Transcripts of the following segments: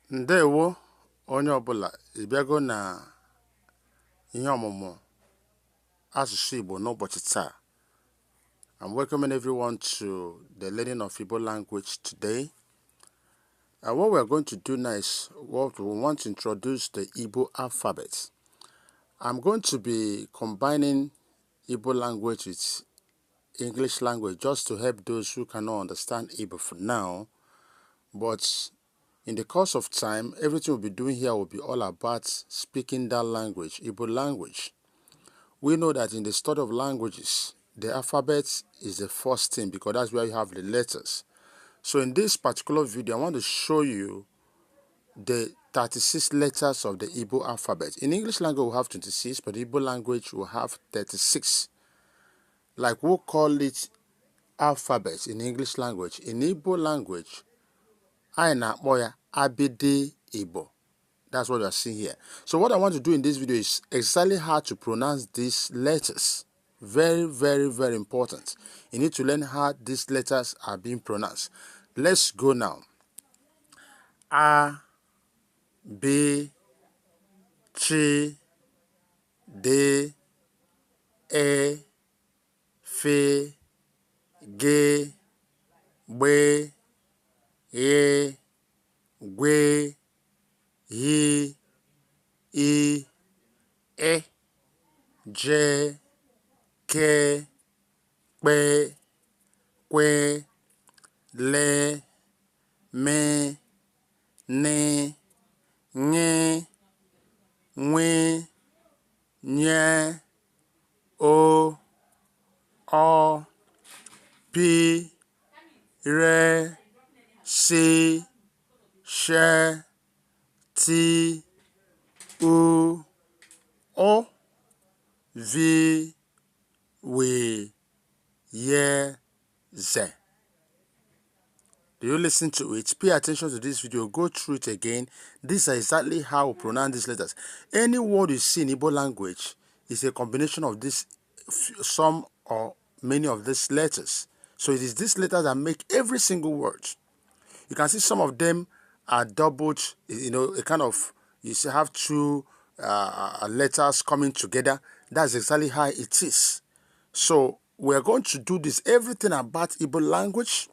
Ndewo onye ọbụla ịbịago na ihe ọmụmụ asụsụ Igbo n'ụbọchị taa. I'm welcoming everyone to the learning of Igbo language today. What we're going to do now is what we want to introduce the Igbo alphabet. I'm going to be combining Igbo language with English language just to help those who cannot understand Igbo for now. But in the course of time, everything we'll be doing here will be all about speaking that language, Igbo language. We know that in the study of languages, the alphabet is the first thing because that's where you have the letters. So in this particular video, I want to show you the 36 letters of the Igbo alphabet. In English language, we have 26, but Igbo language will have 36. Like we'll call it alphabet in English language. In Igbo language, I na-akpọ ya Abidii Igbo. That's what you are seeing here. So what I want to do in this video is exactly how to pronounce these letters. Very, very, very important. You need to learn how these letters are being pronounced. Let's go now. A, B, C, D, E, F, G, B, E, Gwe, Yi, I, E, J, K, Kwe, Kwe, Le, Me, Ne, Nye, Nwe, Nye, O, P, Re, Si, She, T, U, O, V, W, Ye, Z. Do you listen to it? Pay attention to this video. Go through it again. This is exactly how we pronounce these letters. Any word you see in Igbo language is a combination of this, some or many of these letters. So it is these letters that make every single word. You can see some of them are doubled, a kind of, you see, have two letters coming together. That's exactly how it is. So we're going to do this. Everything about Igbo language,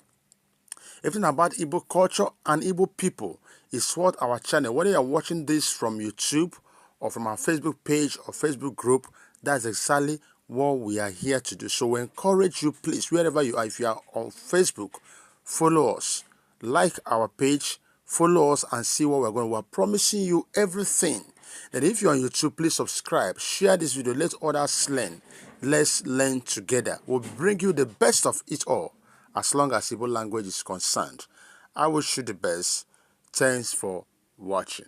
everything about Igbo culture and Igbo people is what our channel, whether you're watching this from YouTube or from our Facebook page or Facebook group, that's exactly what we are here to do. So we encourage you, please, wherever you are, if you are on Facebook, follow us, like our page, follow us and see what we're going to. We're promising you everything. That if you're on YouTube, please subscribe, share this video, let others learn. Let's learn together. We'll bring you the best of it all as long as Igbo language is concerned. I wish you the best. Thanks for watching.